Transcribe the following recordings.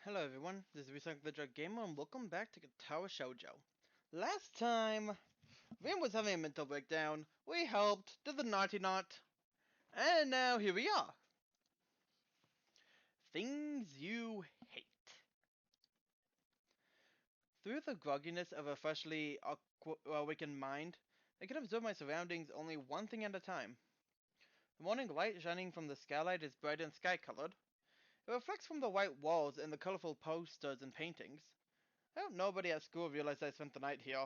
Hello everyone, this is Recycle the Drug Gamer and welcome back to Katawa Shoujo. Last time, Vin was having a mental breakdown, we helped, did the naughty knot, and now here we are. Things you hate. Through the grogginess of a freshly awakened mind, I can observe my surroundings only one thing at a time. The morning light shining from the skylight is bright and sky-colored. It reflects from the white walls and the colorful posters and paintings. I hope nobody at school realized I spent the night here.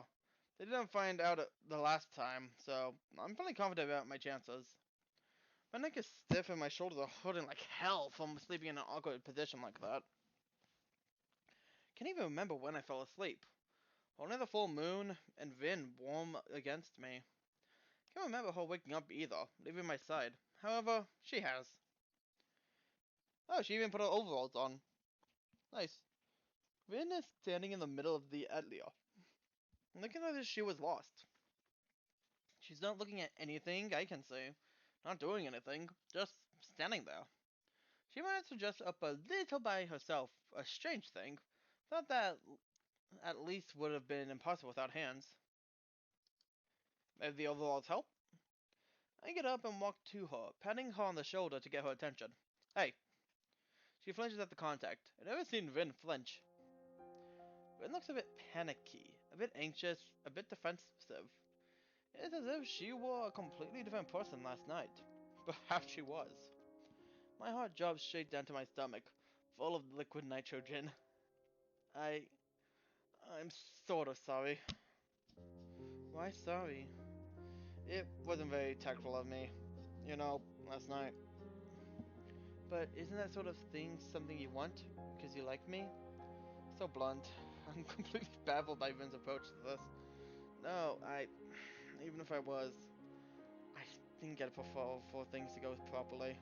They didn't find out the last time, so I'm feeling confident about my chances. My neck is stiff and my shoulders are hurting like hell from sleeping in an awkward position like that. Can't even remember when I fell asleep. Only the full moon and Vin warm against me. Can't remember her waking up either, leaving my side. However, she has. Oh, she even put her overalls on. Nice. Vin is standing in the middle of the atelier, looking as if she was lost. She's not looking at anything I can see. Not doing anything. Just standing there. She managed to dress up a little by herself. A strange thing. Thought that at least would have been impossible without hands. Maybe the overalls help? I get up and walk to her, patting her on the shoulder to get her attention. Hey. She flinches at the contact. I've never seen Vin flinch. Vin looks a bit panicky, a bit anxious, a bit defensive. It's as if she were a completely different person last night. Perhaps she was. My heart drops straight down to my stomach, full of liquid nitrogen. I... I'm sort of sorry. Why sorry? It wasn't very tactful of me. You know, last night. But isn't that sort of thing something you want? Because you like me? So blunt. I'm completely baffled by Vin's approach to this. No, even if I was, I think I'd prefer for things to go properly.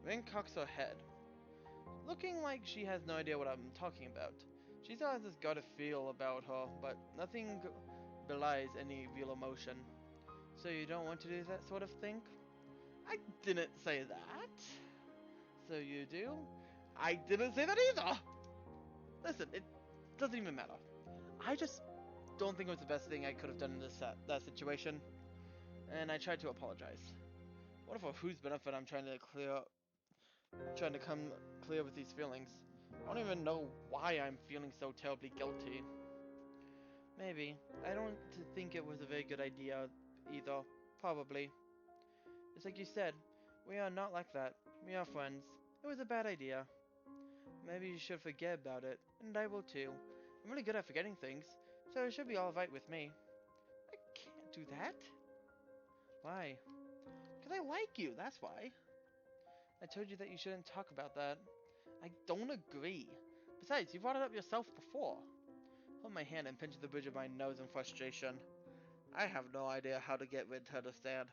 Vin cocks her head, looking like she has no idea what I'm talking about. She still has this gut feel about her, but nothing belies any real emotion. So you don't want to do that sort of thing? I didn't say that. So you do? I didn't say that either! Listen, it doesn't even matter. I just don't think it was the best thing I could have done in that situation. And I tried to apologize. What for whose benefit I'm trying to come clear with these feelings. I don't even know why I'm feeling so terribly guilty. Maybe. I don't think it was a very good idea either. Probably. It's like you said, we are not like that. We are friends. It was a bad idea. Maybe you should forget about it, and I will too. I'm really good at forgetting things, so it should be alright with me. I can't do that. Why? Because I like you, that's why. I told you that you shouldn't talk about that. I don't agree. Besides, you brought it up yourself before. Hold my hand and pinch the bridge of my nose in frustration. I have no idea how to get Rin to understand.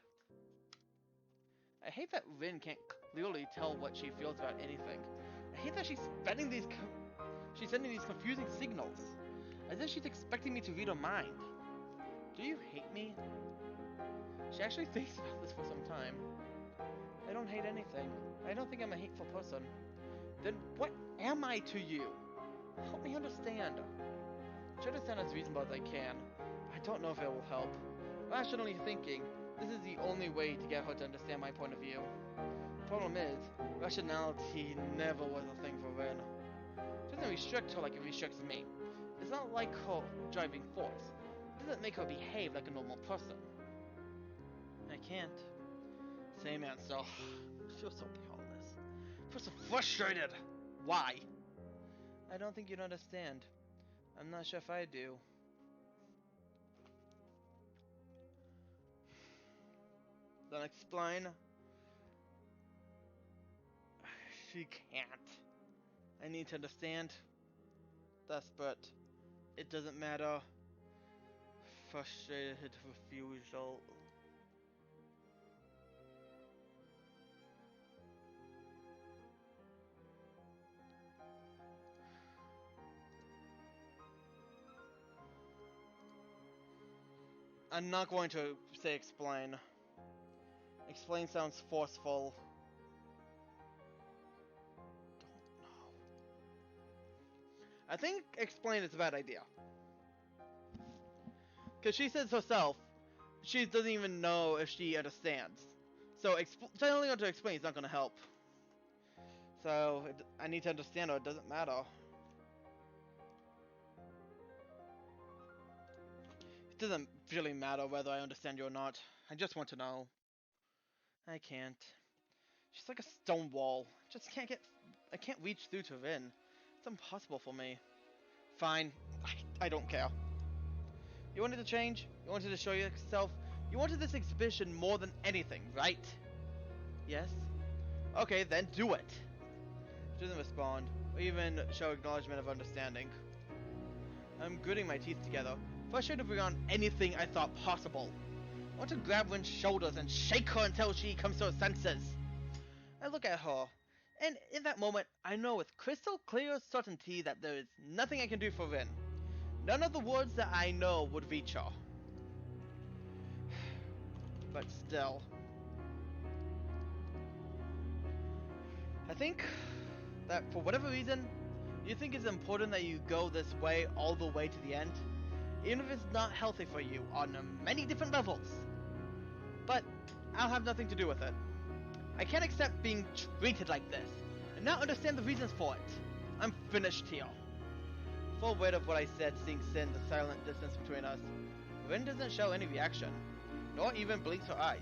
I hate that Rin can't clearly tell what she feels about anything. I hate that she's sending these confusing signals, as if she's expecting me to read her mind. Do you hate me? She actually thinks about this for some time. I don't hate anything. I don't think I'm a hateful person. Then what am I to you? Help me understand. Try to sound as reasonable as I can. I don't know if it will help. Rationally thinking, this is the only way to get her to understand my point of view. Problem is, rationality never was a thing for Ren. It doesn't restrict her like it restricts me. It's not like her driving force. It doesn't make her behave like a normal person. I can't. Same answer. I feel so powerless. I feel so frustrated. Why? I don't think you'd understand. I'm not sure if I do. Then explain. She can't. I need to understand. Desperate. It doesn't matter. Frustrated refusal. I'm not going to say explain. Explain sounds forceful. Don't know. I think explain is a bad idea. Because she says herself, she doesn't even know if she understands. So telling her to explain is not going to help. So I need to understand her, it doesn't matter. It doesn't really matter whether I understand you or not. I just want to know. I can't. She's like a stone wall. I can't reach through to Vin. It's impossible for me. Fine. I don't care. You wanted to change? You wanted to show yourself? You wanted this exhibition more than anything, right? Yes? Okay, then do it. She doesn't respond, or even show acknowledgement of understanding. I'm gritting my teeth together, frustrated beyond anything I thought possible. I want to grab Win's shoulders and shake her until she comes to her senses. I look at her, and in that moment, I know with crystal clear certainty that there is nothing I can do for Rin. None of the words that I know would reach her. But still. I think that for whatever reason, you think it's important that you go this way all the way to the end, even if it's not healthy for you on many different levels. But I'll have nothing to do with it. I can't accept being treated like this, and not understand the reasons for it. I'm finished here. Full weight of what I said sinks in the silent distance between us. Rin doesn't show any reaction, nor even blinks her eyes.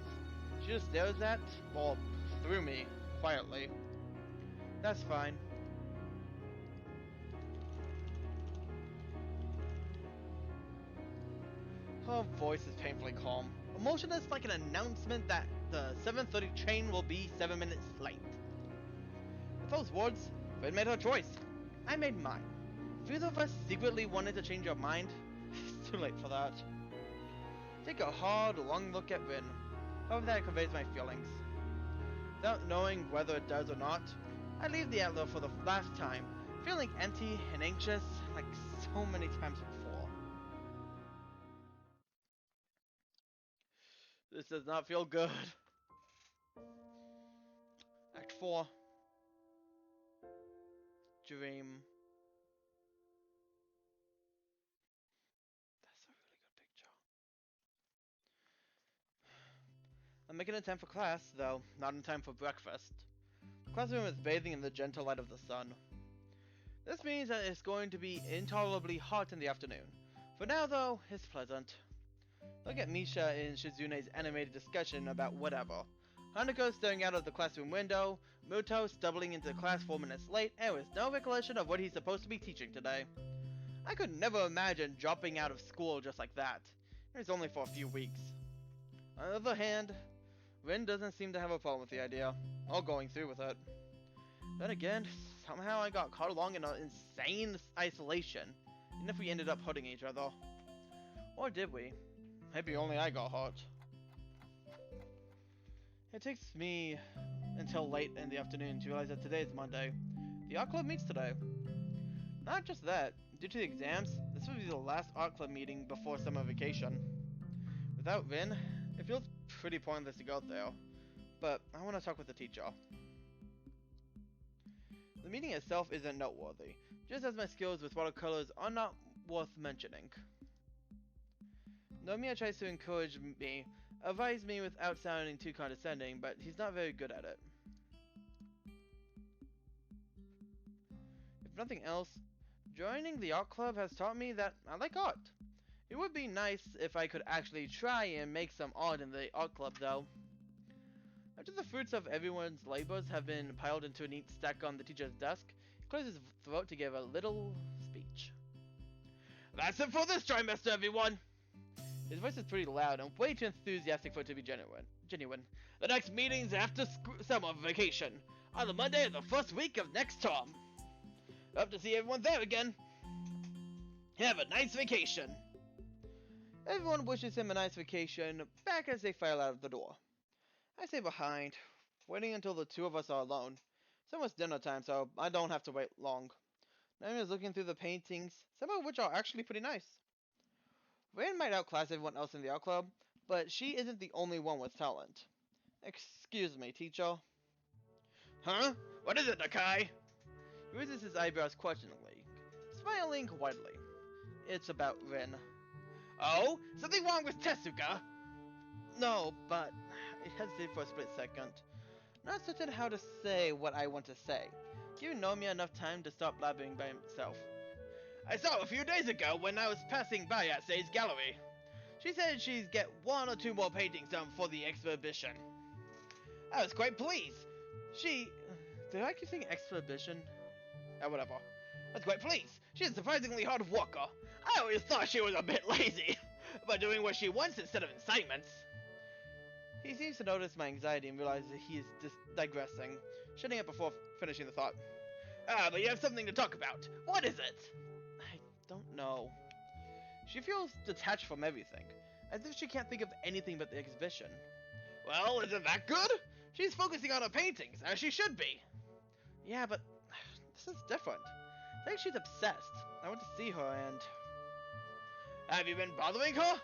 She just stares at, or through me, quietly. That's fine. Her voice is painfully calm, emotionless like an announcement that the 7:30 train will be 7 minutes late. With those words, Rin made her choice. I made mine. If either of us secretly wanted to change our mind, it's too late for that. Take a hard, long look at Rin, however that conveys my feelings. Without knowing whether it does or not, I leave the Atlas for the last time, feeling empty and anxious like so many times before. This does not feel good. Act 4. Dream. That's a really good picture. I'm making a time for class, though not in time for breakfast. The classroom is bathing in the gentle light of the sun. This means that it's going to be intolerably hot in the afternoon. For now, though, it's pleasant. Look at Misha in Shizune's animated discussion about whatever. Hanako staring out of the classroom window, Muto stumbling into class 4 minutes late, and with no recollection of what he's supposed to be teaching today. I could never imagine dropping out of school just like that. It was only for a few weeks. On the other hand, Rin doesn't seem to have a problem with the idea, or going through with it. Then again, somehow I got caught along in an insane isolation, even if we ended up hurting each other. Or did we? Maybe only I got hurt. It takes me until late in the afternoon to realize that today is Monday. The art club meets today. Not just that, due to the exams, this will be the last art club meeting before summer vacation. Without Rin, it feels pretty pointless to go there, but I want to talk with the teacher. The meeting itself isn't noteworthy, just as my skills with watercolors are not worth mentioning. Nomiya tries to encourage me, advise me without sounding too condescending, but he's not very good at it. If nothing else, joining the art club has taught me that I like art. It would be nice if I could actually try and make some art in the art club though. After the fruits of everyone's labors have been piled into a neat stack on the teacher's desk, he clears his throat to give a little speech. That's it for this trimester, everyone! His voice is pretty loud and way too enthusiastic for it to be genuine. The next meeting's after summer vacation, on the Monday of the first week of next term. Hope to see everyone there again. Have a nice vacation. Everyone wishes him a nice vacation, back as they file out of the door. I stay behind, waiting until the two of us are alone. It's almost dinner time, so I don't have to wait long. Naomi is looking through the paintings, some of which are actually pretty nice. Rin might outclass everyone else in the art club, but she isn't the only one with talent. Excuse me, teacher. Huh? What is it, Nakai? He raises his eyebrows questioningly, smiling widely. It's about Rin. Oh? Something wrong with Tezuka? No, but I hesitated for a split second. Not certain how to say what I want to say. Giving Nomiya enough time to stop blabbering by himself. I saw her a few days ago when I was passing by at Sei's gallery. She said she'd get 1 or 2 more paintings done for the exhibition. I was quite pleased. Did I keep saying exhibition? Whatever. I was quite pleased. She's a surprisingly hard worker. I always thought she was a bit lazy, but doing what she wants instead of incitements. He seems to notice my anxiety and realizes that he is digressing, shutting up before finishing the thought. But you have something to talk about. What is it? I don't know. She feels detached from everything, as if she can't think of anything but the exhibition. Well, isn't that good? She's focusing on her paintings, as she should be. Yeah, but this is different. I think she's obsessed. I went to see her and... Have you been bothering her?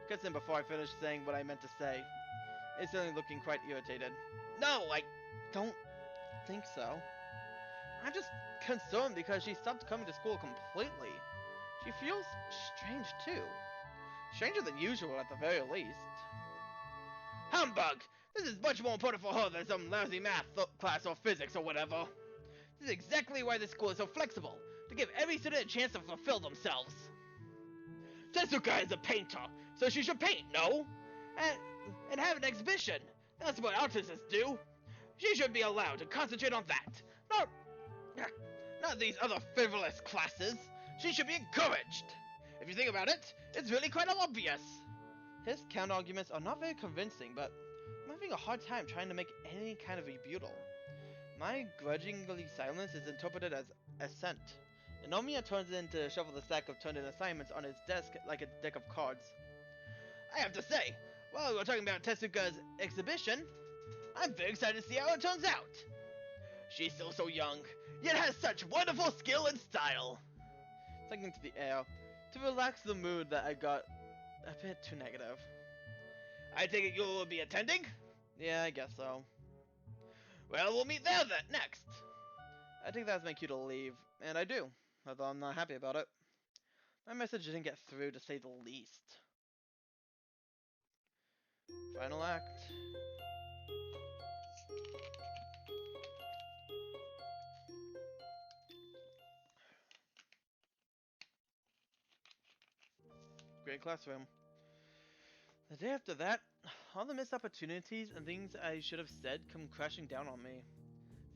Cuts in before I finish saying what I meant to say. Instantly looking quite irritated. No, I don't think so. I'm just concerned because she stopped coming to school completely. She feels strange too. Stranger than usual at the very least. Humbug! This is much more important for her than some lousy math class or physics or whatever. This is exactly why this school is so flexible, to give every student a chance to fulfill themselves. Tezuka is a painter, so she should paint, no? And have an exhibition. That's what artists do. She should be allowed to concentrate on that. Not these other frivolous classes. She should be encouraged. If you think about it, it's really quite obvious. His counter-arguments are not very convincing, but I'm having a hard time trying to make any kind of rebuttal. My grudgingly silence is interpreted as assent, and Nomiya turns in to shuffle the stack of turned-in assignments on his desk like a deck of cards. I have to say, while we're talking about Tezuka's exhibition, I'm very excited to see how it turns out. She's still so young, yet has such wonderful skill and style. Sinking to the air, to relax the mood that I got a bit too negative. I take it you'll be attending? Yeah, I guess so. Well, we'll meet there then, next. I think that's my cue to leave, and I do, although I'm not happy about it. My message didn't get through, to say the least. Final act. Great classroom. The day after that, all the missed opportunities and things I should have said come crashing down on me.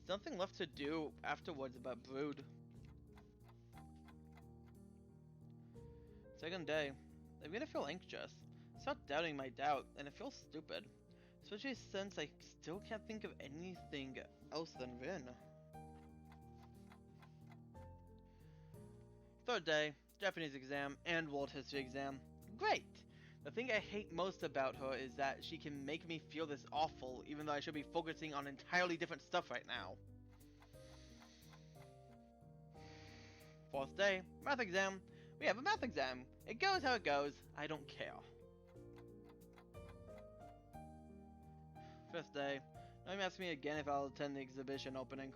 There's nothing left to do afterwards about Brood. Second day. I'm gonna feel anxious. Stop doubting my doubt, and it feels stupid. Especially since I still can't think of anything else than Rin. Third day, Japanese exam and world history exam. Great! The thing I hate most about her is that she can make me feel this awful, even though I should be focusing on entirely different stuff right now. Fourth day, math exam. We have a math exam. It goes how it goes. I don't care. Fifth day, now he asks me again if I'll attend the exhibition opening.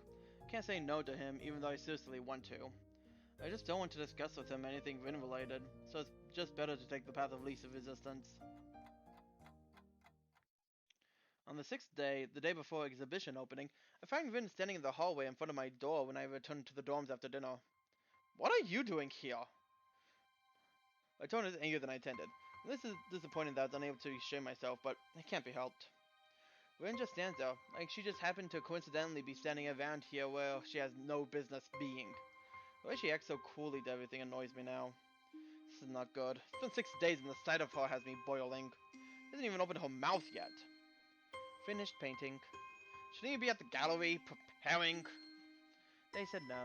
Can't say no to him, even though I seriously want to. I just don't want to discuss with him anything Rin related, so it's just better to take the path of least resistance. On the sixth day, the day before exhibition opening, I find Rin standing in the hallway in front of my door when I return to the dorms after dinner. What are you doing here? My tone is angrier than I intended. This is disappointing that I was unable to restrain myself, but it can't be helped. Rin just stands there, like she just happened to coincidentally be standing around here where she has no business being. The way she acts so coolly to everything annoys me now. This is not good. It's been 6 days and the sight of her has me boiling. She hasn't even opened her mouth yet. Finished painting. Shouldn't you be at the gallery, preparing? They said no.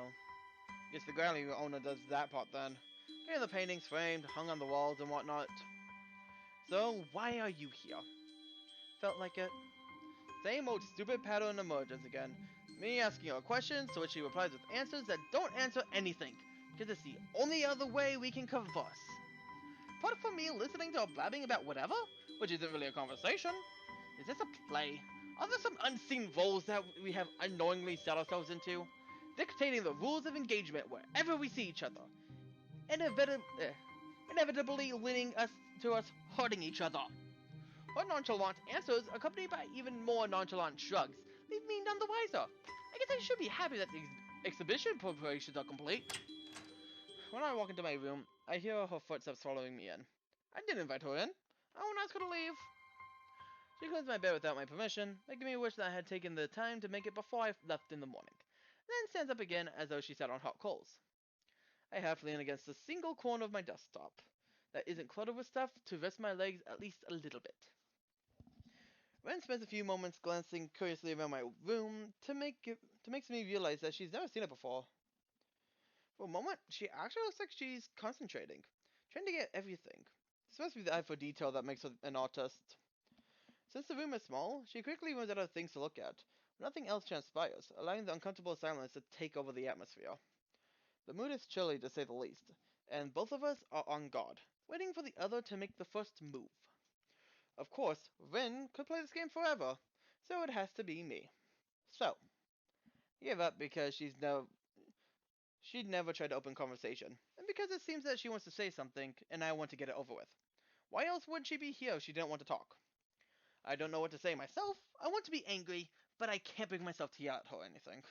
Guess the gallery owner does that part then. Getting the paintings framed, hung on the walls and whatnot. So, why are you here? Felt like it. Same old stupid pattern emerges again. Me asking her questions, to which she replies with answers that don't answer anything, because it's the only other way we can converse. But for me listening to her blabbing about whatever, which isn't really a conversation. Is this a play? Are there some unseen roles that we have unknowingly set ourselves into? dictating the rules of engagement wherever we see each other, inevitably leading us to us hurting each other. Her nonchalant answers, accompanied by even more nonchalant shrugs, leave me none the wiser. I guess I should be happy that the exhibition preparations are complete. When I walk into my room, I hear her footsteps following me in. I didn't invite her in. I won't ask her to leave. She cleans my bed without my permission, making me wish that I had taken the time to make it before I left in the morning, then stands up again as though she sat on hot coals. I half lean against a single corner of my desktop that isn't cluttered with stuff to rest my legs at least a little bit. Ren spends a few moments glancing curiously around my room to makes me realize that she's never seen it before. For a moment, she actually looks like she's concentrating, trying to get everything. This must be the eye for detail that makes her an artist. Since the room is small, she quickly runs out of things to look at. Nothing else transpires, allowing the uncomfortable silence to take over the atmosphere. The mood is chilly to say the least, and both of us are on guard, waiting for the other to make the first move. Of course, Rin could play this game forever, so it has to be me. So, give up because she'd never tried to open conversation, and because it seems that she wants to say something, and I want to get it over with. Why else would she be here if she didn't want to talk? I don't know what to say myself. I want to be angry, but I can't bring myself to yell at her or anything.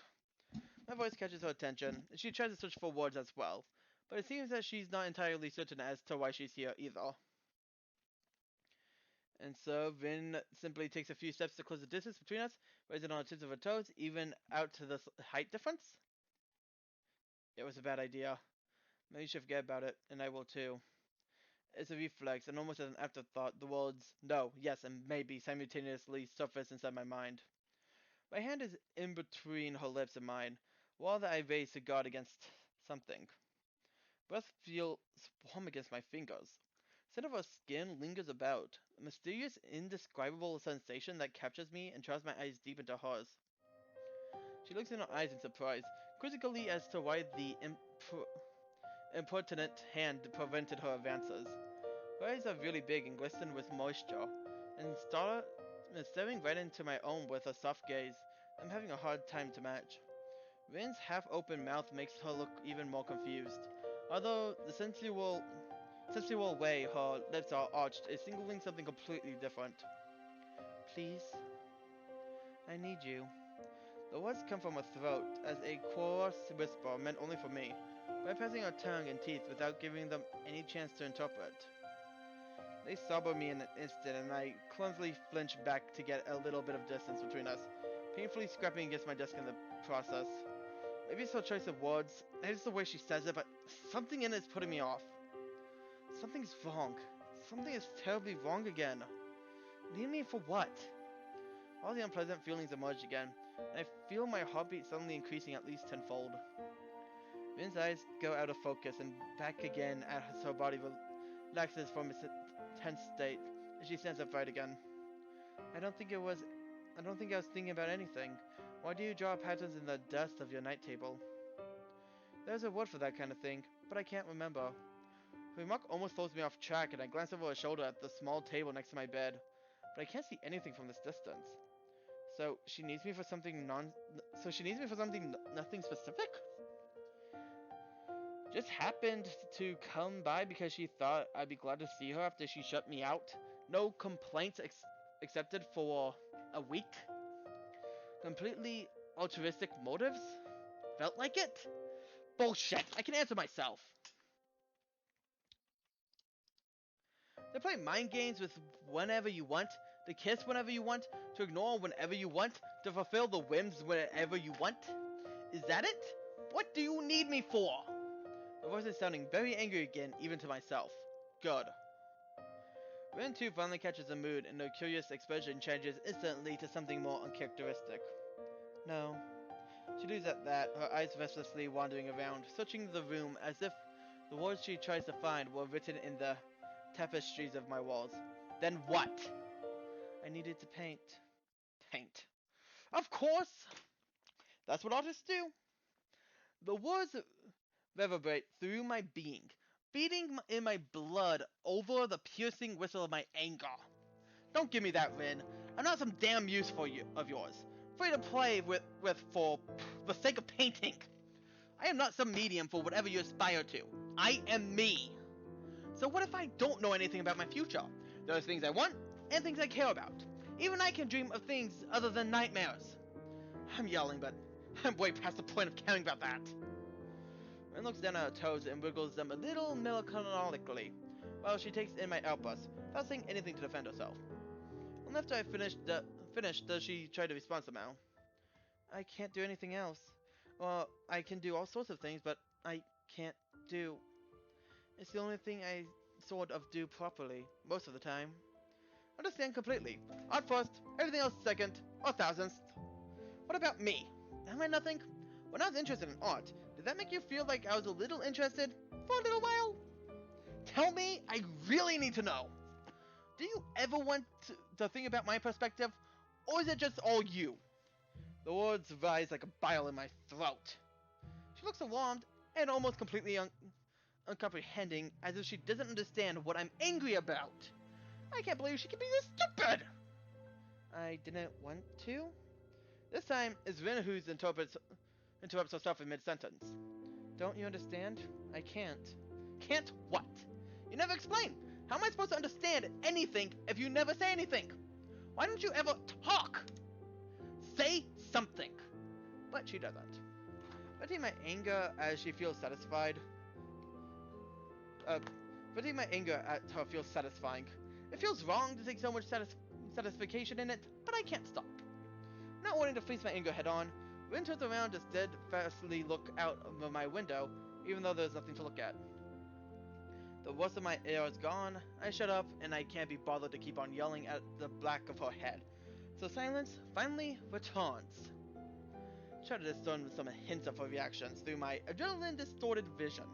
My voice catches her attention, and she tries to search for words as well, but it seems that she's not entirely certain as to why she's here either. And so Vin simply takes a few steps to close the distance between us, raising on the tips of her toes, even out to the height difference. It was a bad idea. Maybe you should forget about it, and I will too. It's a reflex, and almost as an afterthought, the words no, yes, and maybe simultaneously surface inside my mind. My hand is in between her lips and mine, while that I raise to guard against something. Breath feels warm against my fingers. Scent of her skin lingers about, a mysterious, indescribable sensation that captures me and draws my eyes deep into hers. She looks in her eyes in surprise, quizzically as to why the impertinent hand prevented her advances. Her eyes are really big and glisten with moisture, and staring right into my own with a soft gaze. I'm having a hard time to match. Rin's half-open mouth makes her look even more confused, although the sensual way her lips are arched is signaling something completely different. Please, I need you. The words come from her throat as a coarse whisper meant only for me, bypassing her tongue and teeth without giving them any chance to interpret. They sober me in an instant, and I clumsily flinch back to get a little bit of distance between us, painfully scrapping against my desk in the process. Maybe it's her choice of words, maybe it's the way she says it, but something in it is putting me off. Something's wrong. Something is terribly wrong again. Leave me for what? All the unpleasant feelings emerge again, and I feel my heartbeat suddenly increasing at least tenfold. Vin's eyes go out of focus and back again as her body relaxes from its tense state, and she stands upright again. I don't think I was thinking about anything. Why do you draw patterns in the dust of your night table? There's a word for that kind of thing, but I can't remember. The remark almost throws me off track, and I glance over her shoulder at the small table next to my bed, but I can't see anything from this distance. So she needs me for something nothing specific? Just happened to come by because she thought I'd be glad to see her after she shut me out. No complaints accepted for a week. Completely altruistic motives? Felt like it? Bullshit! I can answer myself. To play mind games with whenever you want, to kiss whenever you want, to ignore whenever you want, to fulfill the whims whenever you want? Is that it? What do you need me for? My voice is sounding very angry again, even to myself. Good. Ren 2 finally catches the mood, and her curious expression changes instantly to something more uncharacteristic. No. She leaves at that, her eyes restlessly wandering around, searching the room as if the words she tries to find were written in the tapestries of my walls. Then what? I needed to paint. Paint. Of course! That's what artists do. The words reverberate through my being, beating in my blood over the piercing whistle of my anger. Don't give me that, Rin. I'm not some damn use of yours. Free to play with for the sake of painting. I am not some medium for whatever you aspire to. I am me. So what if I don't know anything about my future? There are things I want and things I care about. Even I can dream of things other than nightmares. I'm yelling, but I'm way past the point of caring about that. Ren looks down at her toes and wiggles them a little melancholically, while she takes in my outburst, without saying anything to defend herself. And after I finished, does she try to respond somehow? I can't do anything else. Well, I can do all sorts of things, but I can't do... It's the only thing I sort of do properly, most of the time. Understand completely. Art first, everything else second, or thousandth. What about me? Am I nothing? When I was interested in art, did that make you feel like I was a little interested? For a little while? Tell me, I really need to know. Do you ever want to think about my perspective? Or is it just all you? The words rise like a bile in my throat. She looks alarmed and almost completely uncomprehending, as if she doesn't understand what I'm angry about. I can't believe she can be this stupid! I didn't want to? This time, it's Rin who interrupts herself in mid-sentence. Don't you understand? I can't. Can't what? You never explain. How am I supposed to understand anything if you never say anything? Why don't you ever talk? Say something. But she doesn't. Venting my anger as she feels satisfied. Venting my anger at her feels satisfying. It feels wrong to take so much satisfaction in it, but I can't stop. Not wanting to face my anger head on, Rin turns around to steadfastly look out of my window, even though there's nothing to look at. The worst of my air is gone, I shut up, and I can't be bothered to keep on yelling at the back of her head. So silence finally returns. Try to discern some hints of her reactions through my adrenaline-distorted vision.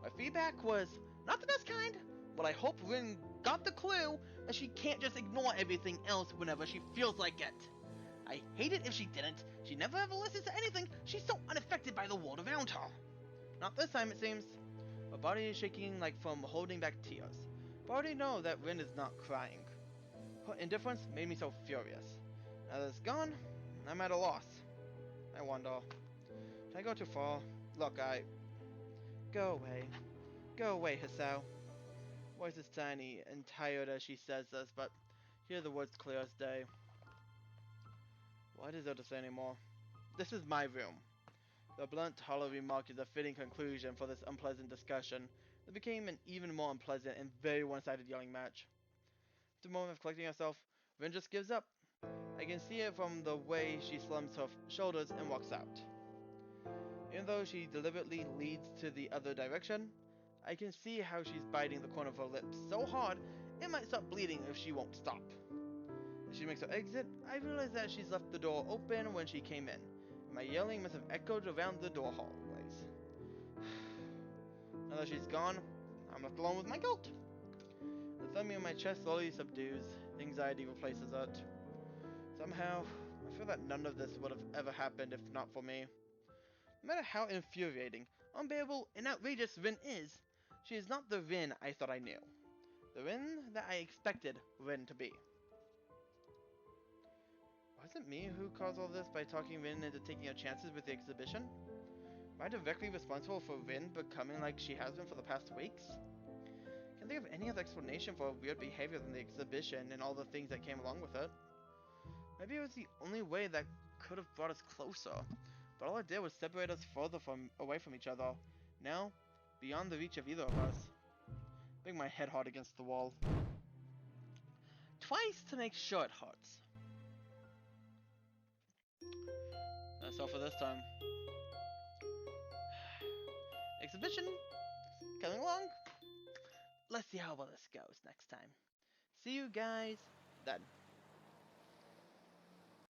My feedback was not the best kind, but I hope Rin got the clue that she can't just ignore everything else whenever she feels like it. I hate it if she didn't. She never ever listens to anything. She's so unaffected by the world around her. Not this time, it seems. Her body is shaking like from holding back tears. But I already know that Rin is not crying. Her indifference made me so furious. Now that it's gone, I'm at a loss. I wonder. Did I go too far? Look, Go away. Go away, Hisao. Voice is tiny and tired as she says this, but hear the words clear as day. What is there to say anymore? This is my room. The blunt, hollow remark is a fitting conclusion for this unpleasant discussion that became an even more unpleasant and very one-sided yelling match. After a moment of collecting herself, Rin just gives up. I can see it from the way she slumps her shoulders and walks out. Even though she deliberately leads to the other direction, I can see how she's biting the corner of her lips so hard it might start bleeding if she won't stop. As she makes her exit, I realize that she's left the door open when she came in. My yelling must have echoed around the door hallways. Now that she's gone, I'm left alone with my guilt. The thumping in my chest slowly subdues. Anxiety replaces it. Somehow, I feel that none of this would have ever happened if not for me. No matter how infuriating, unbearable, and outrageous Rin is, she is not the Rin I thought I knew. The Rin that I expected Rin to be. Was it me who caused all this by talking Rin into taking her chances with the exhibition? Am I directly responsible for Rin becoming like she has been for the past weeks? Can't think of any other explanation for her weird behavior than the exhibition and all the things that came along with it. Maybe it was the only way that could have brought us closer, but all it did was separate us further away from each other. Now, beyond the reach of either of us. Bang my head hard against the wall. Twice to make sure it hurts. That's all for this time. Exhibition coming along. Let's see how well this goes next time. See you guys then.